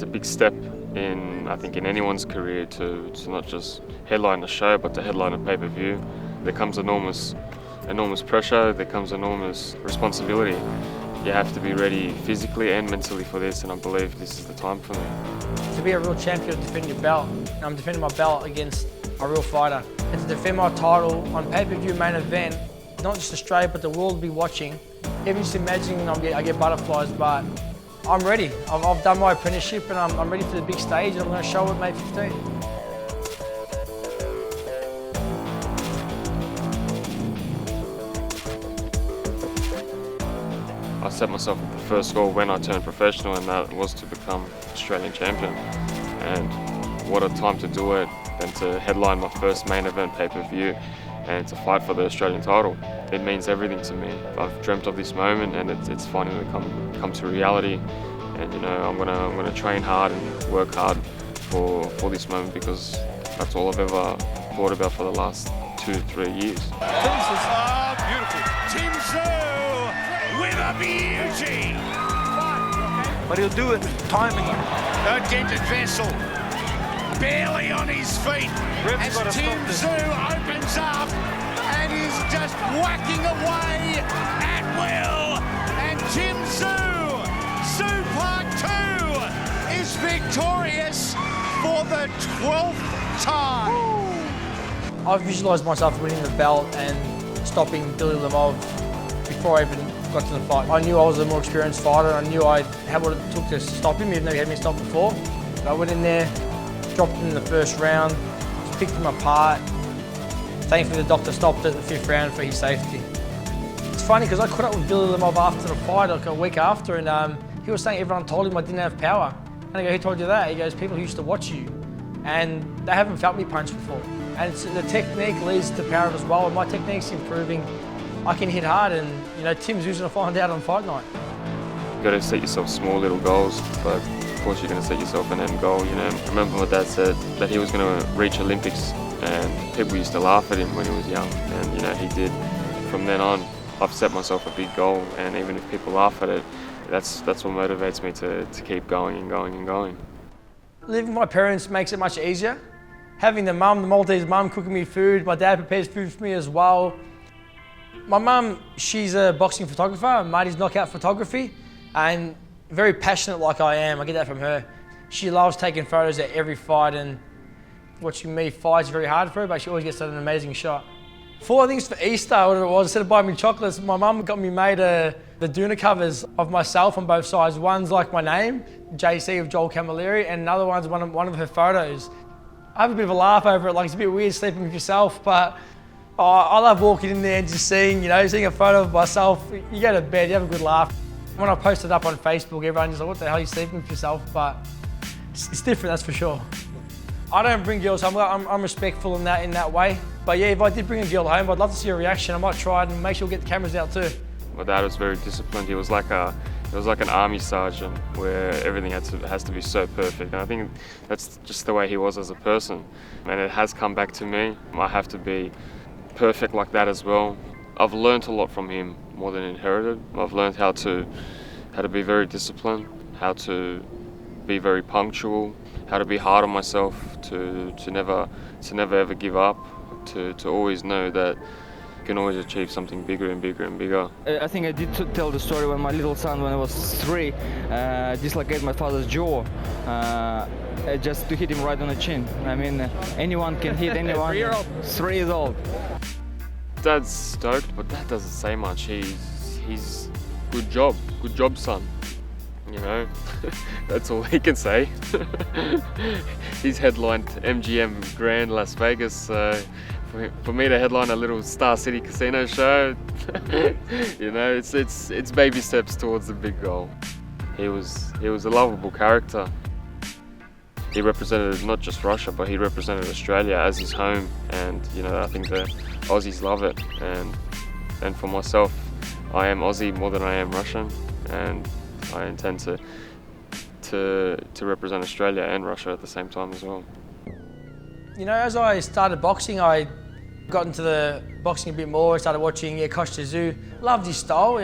a big step in, I think, in anyone's career to not just headline a show, but to headline a pay-per-view. There comes enormous pressure, there comes enormous responsibility. You have to be ready physically and mentally for this, and I believe this is the time for me. To be a real champion, defend your belt. I'm defending my belt against a real fighter. And to defend my title on pay-per-view main event, not just Australia, but the world will be watching. Even just imagining I get butterflies, but I'm ready. I've done my apprenticeship and I'm ready for the big stage, and I'm going to show it May 15th. I set myself the first goal when I turned professional, and that was to become Australian champion. And what a time to do it than to headline my first main event pay-per-view and to fight for the Australian title. It means everything to me. I've dreamt of this moment, and it's finally come to reality. And I'm gonna train hard and work hard for this moment, because that's all I've ever thought about for the last 2-3 years. Beautiful. Tszyu with a beauty. But he'll do it. Timing. A dented vessel. Barely on his feet. As Tszyu opens up and is just whacking away at will. And Tszyu Park 2 is victorious for the 12th time. I've visualised myself winning the belt and stopping Billy Lemov before I even got to the fight. I knew I was a more experienced fighter, and I knew I had what it took to stop him, even though he had me stopped before. But I went in there, dropped him in the first round, just picked him apart. Thankfully the doctor stopped it in the 5th round for his safety. It's funny because I caught up with Billy Lemov after the fight, like a week after, and he was saying everyone told him I didn't have power. And I go, who told you that? He goes, people who used to watch you, and they haven't felt me punch before. And the technique leads to power as well, and my technique's improving. I can hit hard, and Tszyu's going to find out on fight night. You've got to set yourself small little goals, but of course you're going to set yourself an end goal. I remember my dad said that he was going to reach Olympics, and people used to laugh at him when he was young, and he did. From then on, I've set myself a big goal, and even if people laugh at it, that's what motivates me to keep going and going and going. Living with my parents makes it much easier. Having the Maltese mum cooking me food, my dad prepares food for me as well. My mum, she's a boxing photographer, Marty's knockout photography, and very passionate like I am. I get that from her. She loves taking photos at every fight, and watching me fight is very hard for her, but she always gets an amazing shot. 4 things for Easter, what it was, instead of buying me chocolates, my mum got me made the doona covers of myself on both sides. One's like my name, JC of Joel Camilleri, and another one's one of her photos. I have a bit of a laugh over it, like it's a bit weird sleeping with yourself, but I love walking in there and just seeing a photo of myself. You go to bed, you have a good laugh. When I post it up on Facebook, everyone's like, what the hell are you sleeping with yourself? But it's different, that's for sure. I don't bring girls home, I'm respectful in that way. But yeah, if I did bring a girl home, I'd love to see her reaction. I might try it and make sure we get the cameras out too. My dad was very disciplined. He was like an army sergeant, where everything has to be so perfect. And I think that's just the way he was as a person. And it has come back to me. I have to be perfect like that as well. I've learned a lot from him, more than inherited. I've learned how to be very disciplined, how to be very punctual, how to be hard on myself, to never ever give up, to always know that you can always achieve something bigger and bigger and bigger. I think I did tell the story when my little son, when I was 3, dislocated my father's jaw, just to hit him right on the chin. I mean, anyone can hit anyone. 3-year-old. 3 years old. Dad's stoked, but Dad doesn't say much. He's good job, son. That's all he can say. He's headlined MGM Grand Las Vegas. For me to headline a little Star City casino show, it's baby steps towards the big goal. He was a lovable character. He represented not just Russia, but he represented Australia as his home, and I think the Aussies love it. And for myself, I am Aussie more than I am Russian, and I intend to represent Australia and Russia at the same time as well. As I started boxing, I got into the boxing a bit more. I started watching Tszyu. Loved his style.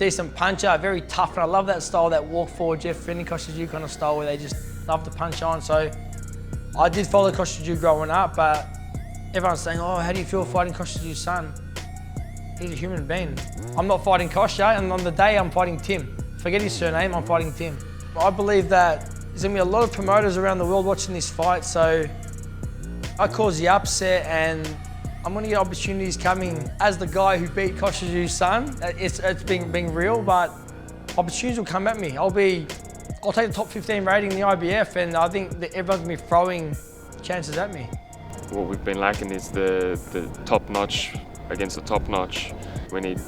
decent puncher, very tough, and I love that style, that walk forward, Jeff Finley, Tszyu kind of style where they just love to punch on. So I did follow Tszyu growing up, but everyone's saying, oh, how do you feel fighting Tszyu's son? He's a human being. I'm not fighting Kostya, and on the day I'm fighting Tim. Forget his surname, I'm fighting Tim. I believe that there's gonna be a lot of promoters around the world watching this fight, so I cause the upset, and I'm gonna get opportunities coming as the guy who beat Tszyu's son. It's being real, but opportunities will come at me. I'll take the top 15 rating in the IBF, and I think that everyone's gonna be throwing chances at me. What we've been lacking is the top notch against the top notch. We need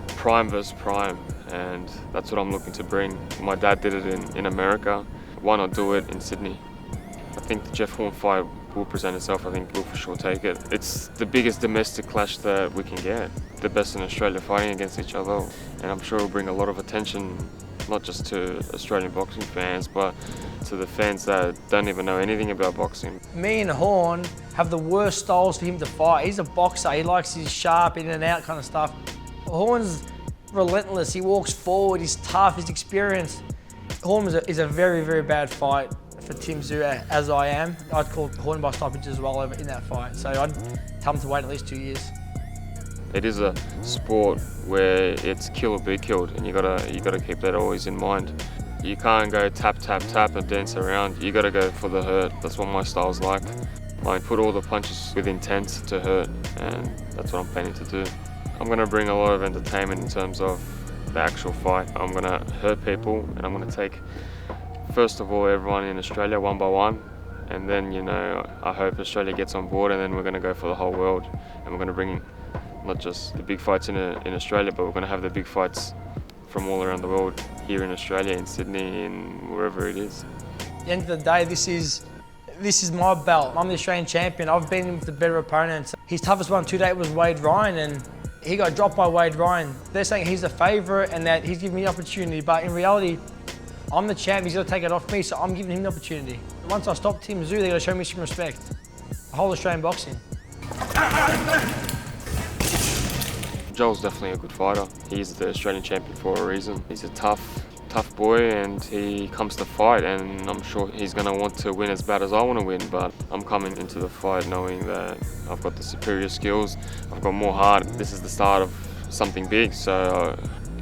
prime versus prime, and that's what I'm looking to bring. My dad did it in America. Why not do it in Sydney? I think the Jeff Horn fight will present itself. I think we'll for sure take it. It's the biggest domestic clash that we can get. The best in Australia fighting against each other, and I'm sure it'll bring a lot of attention, not just to Australian boxing fans, but to the fans that don't even know anything about boxing. Me and Horn have the worst styles for him to fight. He's a boxer, he likes his sharp in and out kind of stuff. Horn's relentless, he walks forward, he's tough, he's experienced. Horn is a very, very bad fight for Tszyu, as I am. I'd call Horn by stoppage as well in that fight, so I'd tell him to wait at least 2 years. It is a sport where it's kill or be killed, and you gotta keep that always in mind. You can't go tap, tap, tap and dance around. You gotta go for the hurt. That's what my style's like. I put all the punches with intent to hurt, and that's what I'm planning to do. I'm gonna bring a lot of entertainment in terms of the actual fight. I'm gonna hurt people, and I'm gonna take, first of all, everyone in Australia one by one, and then, you know, I hope Australia gets on board, and then we're gonna go for the whole world, and we're gonna bring not just the big fights in Australia, but we're going to have the big fights from all around the world, here in Australia, in Sydney, and wherever it is. At the end of the day, this is my belt. I'm the Australian champion. I've been in with the better opponents. His toughest one to date was Wade Ryan, and he got dropped by Wade Ryan. They're saying he's the favourite and that he's giving me the opportunity, but in reality, I'm the champ. He's going to take it off me, so I'm giving him the opportunity. Once I stop Tszyu, they're going to show me some respect. The whole Australian boxing. Joel's definitely a good fighter. He's the Australian champion for a reason. He's a tough boy, and he comes to fight, and I'm sure he's going to want to win as bad as I want to win, but I'm coming into the fight knowing that I've got the superior skills, I've got more heart. This is the start of something big, so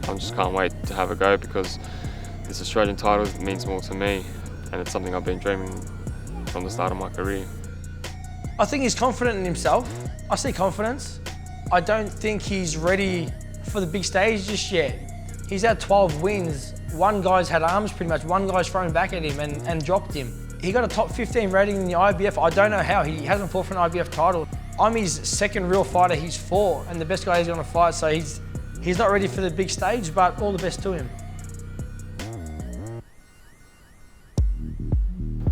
I just can't wait to have a go, because this Australian title means more to me, and it's something I've been dreaming from the start of my career. I think he's confident in himself. I see confidence. I don't think he's ready for the big stage just yet. He's had 12 wins. One guy's had arms pretty much. One guy's thrown back at him and dropped him. He got a top 15 rating in the IBF. I don't know how. He hasn't fought for an IBF title. I'm his second real fighter he's fought, and the best guy he's gonna fight, so he's not ready for the big stage, but all the best to him.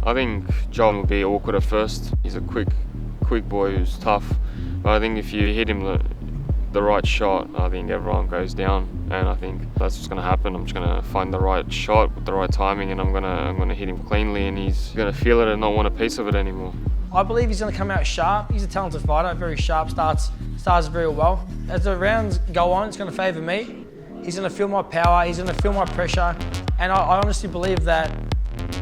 I think Joel will be awkward at first. He's a quick boy who's tough. But I think if you hit him the right shot, I think everyone goes down, and I think that's what's going to happen. I'm just going to find the right shot with the right timing, and I'm going to hit him cleanly, and he's going to feel it and not want a piece of it anymore. I believe he's going to come out sharp. He's a talented fighter, very sharp, starts very well. As the rounds go on, it's going to favour me. He's going to feel my power, he's going to feel my pressure, and I honestly believe that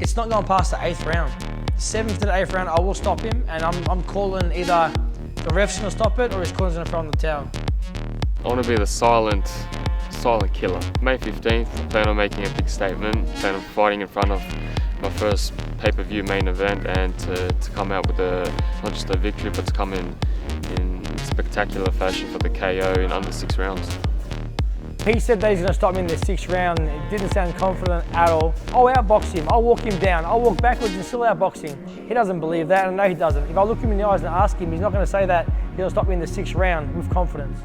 it's not going past the 8th round. 7th to the 8th round, I will stop him, and I'm calling either the ref's going to stop it or his corner's going to throw in the towel. I want to be the silent killer. May 15th, I plan on making a big statement. I plan on fighting in front of my first pay-per-view main event, and to come out with not just a victory, but to come in spectacular fashion for the KO in under 6 rounds. He said that he's going to stop me in the 6th round. It didn't sound confident at all. I'll outbox him, I'll walk him down, I'll walk backwards and still outbox him. He doesn't believe that, and I know he doesn't. If I look him in the eyes and ask him, he's not going to say that he'll stop me in the 6th round with confidence.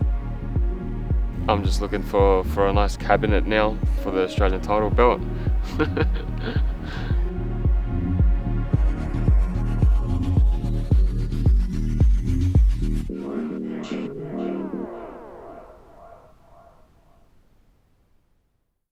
I'm just looking for a nice cabinet now for the Australian title belt.